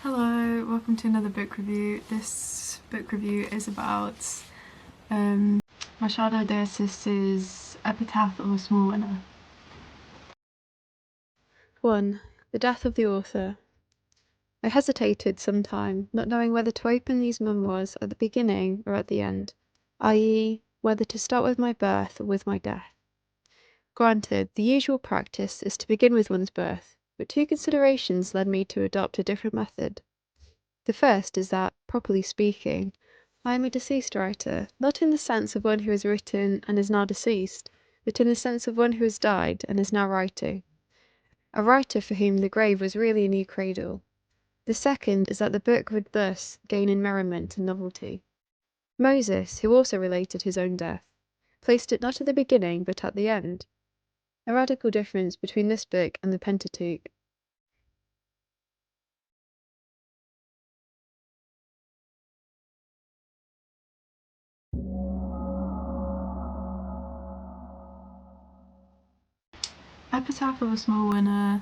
Hello, welcome to another book review. This book review is about Machado de Assis's Epitaph of a Small Winner. 1. The death of the author. I hesitated some time, not knowing whether to open these memoirs at the beginning or at the end, i.e., whether to start with my birth or with my death. Granted, the usual practice is to begin with one's birth, but two considerations led me to adopt a different method. The first is that, properly speaking, I am a deceased writer, not in the sense of one who has written and is now deceased, but in the sense of one who has died and is now writing. A writer for whom the grave was really a new cradle. The second is that the book would thus gain in merriment and novelty. Moses, who also related his own death, placed it not at the beginning but at the end. A radical difference between this book and the Pentateuch. Epitaph of a Small Winner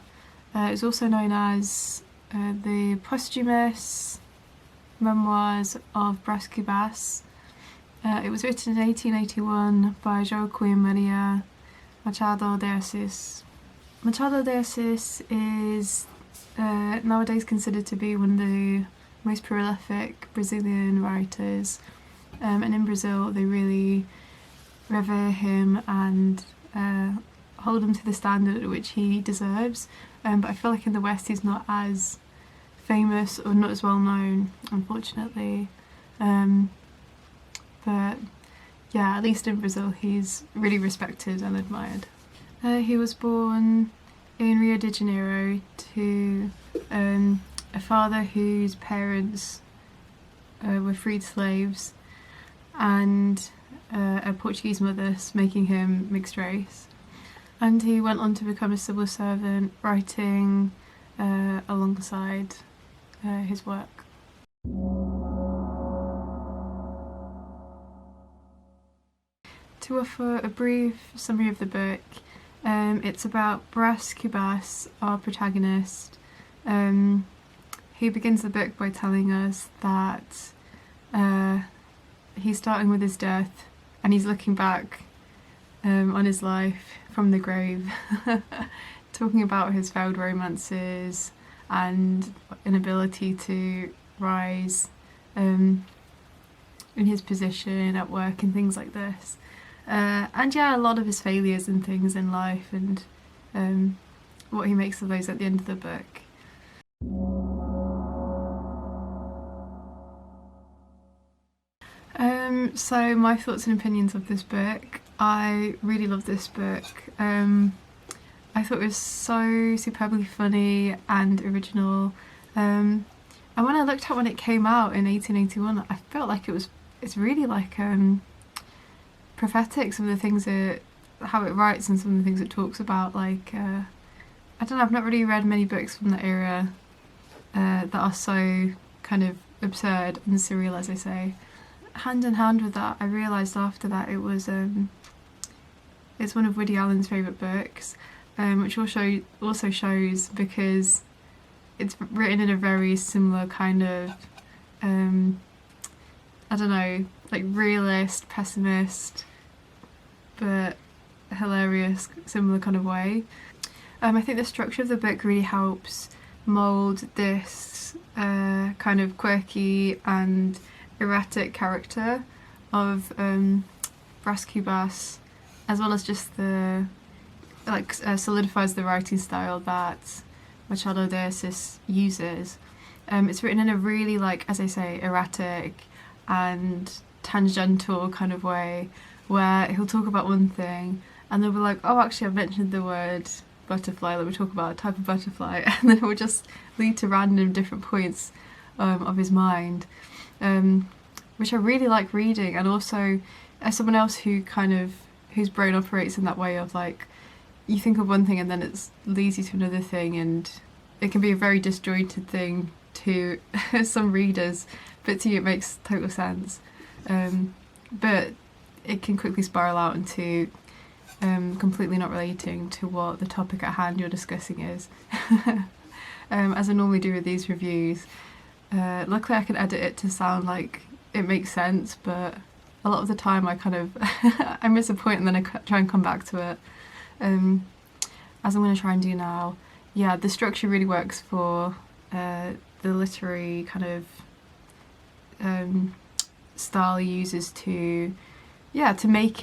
is also known as the Posthumous Memoirs of Brás Cubas. It was written in 1881 by Joaquim Machado de Assis. Machado de Assis is nowadays considered to be one of the most prolific Brazilian writers, and in Brazil they really revere him and hold him to the standard at which he deserves, but I feel like in the West he's not as famous or not as well known, unfortunately. But yeah, at least in Brazil he's really respected and admired. He was born in Rio de Janeiro to a father whose parents were freed slaves and a Portuguese mother, making him mixed race. And he went on to become a civil servant, writing alongside his work. To offer a brief summary of the book, it's about Brás Cubas, our protagonist. He begins the book by telling us that he's starting with his death and he's looking back on his life from the grave, talking about his failed romances and inability to rise in his position at work and things like this. And yeah, a lot of his failures and things in life and what he makes of those at the end of the book. So my thoughts and opinions of this book. I really love this book. I thought it was so superbly funny and original. And when I looked at when it came out in 1881, I felt like it's really like prophetic, some of the things how it writes and some of the things it talks about. Like I don't know, I've not really read many books from that era that are so kind of absurd and surreal, as I say. Hand in hand with that, I realised after that it's one of Woody Allen's favourite books, which also shows because it's written in a very similar kind of I don't know, like realist, pessimist, but hilarious, similar kind of way. I think the structure of the book really helps mould this kind of quirky and erratic character of Brás Cubas, as well as just the solidifies the writing style that Machado de Assis uses. It's written in a really, like, as I say, erratic and tangential kind of way, where he'll talk about one thing and they'll be like, oh, actually I've mentioned the word butterfly, let me talk about a type of butterfly, and then it will just lead to random different points of his mind, which I really like reading. And also, as someone else whose brain operates in that way of, like, you think of one thing and then it leads you to another thing, and it can be a very disjointed thing to some readers, but to you it makes total sense. But it can quickly spiral out into completely not relating to what the topic at hand you're discussing is. as I normally do with these reviews. Luckily I can edit it to sound like it makes sense, but a lot of the time I kind of I miss a point and then I try and come back to it, as I'm going to try and do now. Yeah, the structure really works for the literary kind of style he uses to make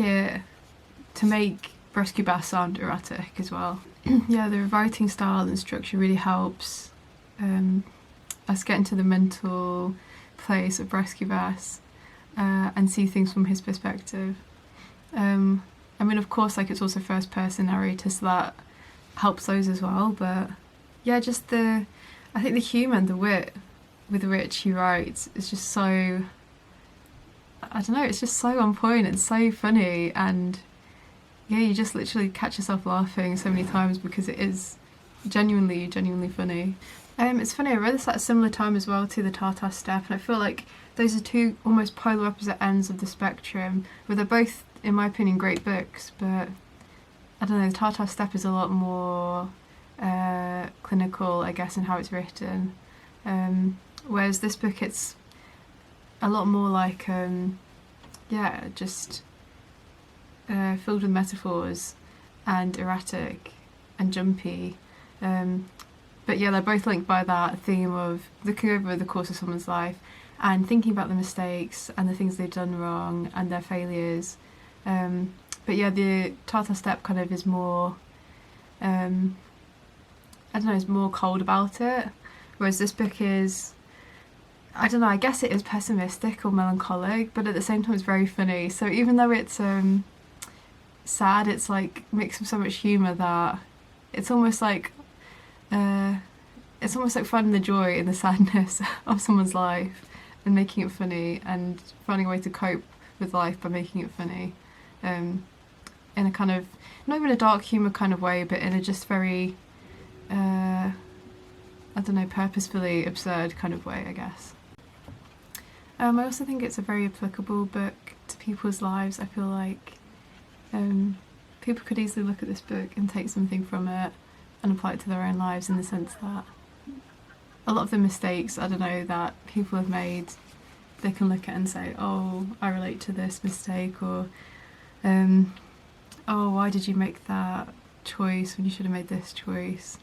Brás Cubas sound erratic as well. Yeah, the writing style and structure really helps us get into the mental place of Brás Cubas and see things from his perspective. I mean, of course, like, it's also first person narrator, so that helps those as well, but yeah, just I think the humour and the wit with which he writes is just so, I don't know, it's just so on point and so funny, and yeah, you just literally catch yourself laughing so many times because it is genuinely funny. It's funny, I read this at a similar time as well to the Tartar Steppe, and I feel like those are two almost polar opposite ends of the spectrum, where they're both, in my opinion, great books, but I don't know, the Tartar Steppe is a lot more clinical, I guess, in how it's written, whereas this book, it's a lot more like, just filled with metaphors and erratic and jumpy. But yeah, they're both linked by that theme of looking over the course of someone's life and thinking about the mistakes and the things they've done wrong and their failures. But yeah, the Tartar Steppe kind of is more, I don't know, is more cold about it, whereas this book is, I don't know, I guess it is pessimistic or melancholic, but at the same time it's very funny. So even though it's sad, it's like mixed with so much humour that it's almost like finding the joy in the sadness of someone's life and making it funny and finding a way to cope with life by making it funny, in a kind of, not even a dark humour kind of way, but in a just very I don't know, purposefully absurd kind of way, I guess. I also think it's a very applicable book to people's lives. I feel like people could easily look at this book and take something from it and apply it to their own lives, in the sense that a lot of the mistakes, I don't know, that people have made, they can look at and say, oh, I relate to this mistake, or oh, why did you make that choice when you should have made this choice?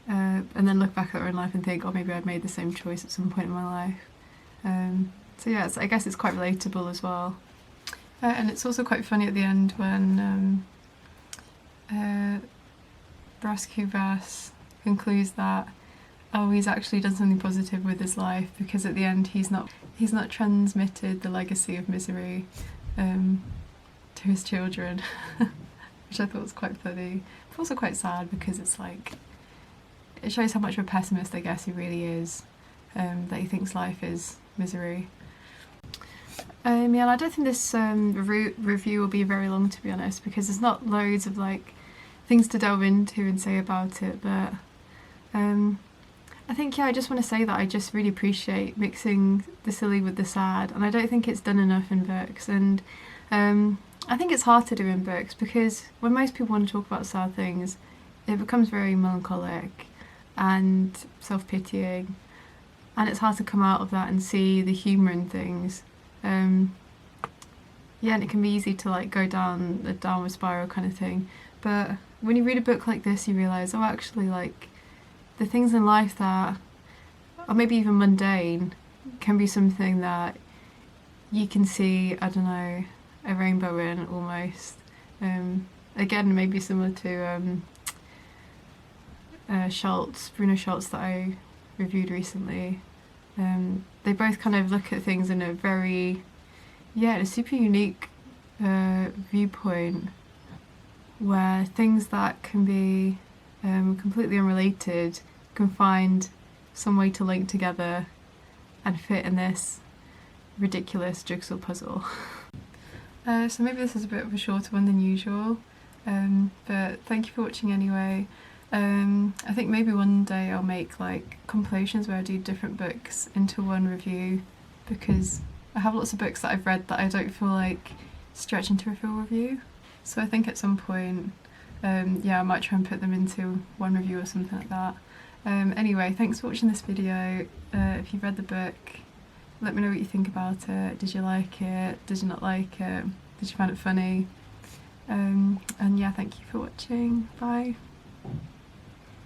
And then look back at their own life and think, oh, maybe I'd made the same choice at some point in my life. So yeah, I guess it's quite relatable as well. And it's also quite funny at the end when Brás Cubas concludes that, oh, he's actually done something positive with his life, because at the end he's not transmitted the legacy of misery to his children, which I thought was quite funny, but also quite sad, because it's like, it shows how much of a pessimist, I guess, he really is, that he thinks life is misery. Yeah, I don't think this review will be very long, to be honest, because there's not loads of like things to delve into and say about it, but I think, yeah, I just want to say that I just really appreciate mixing the silly with the sad, and I don't think it's done enough in books, and I think it's hard to do in books, because when most people want to talk about sad things, it becomes very melancholic and self-pitying, and it's hard to come out of that and see the humour in things. Yeah, and it can be easy to like go down a downward spiral kind of thing, but when you read a book like this, you realise, oh, actually, like, the things in life that are maybe even mundane can be something that you can see, I don't know, a rainbow in, almost. Again, maybe similar to Bruno Schultz, that I reviewed recently. They both kind of look at things in a very, a super unique viewpoint, where things that can be completely unrelated can find some way to link together and fit in this ridiculous jigsaw puzzle. So maybe this is a bit of a shorter one than usual, but thank you for watching anyway. I think maybe one day I'll make like compilations where I do different books into one review, because I have lots of books that I've read that I don't feel like stretch into a full review. So I think at some point, I might try and put them into one review or something like that. Anyway, thanks for watching this video. If you've read the book, let me know what you think about it. Did you like it? Did you not like it? Did you find it funny? And yeah, thank you for watching. Bye.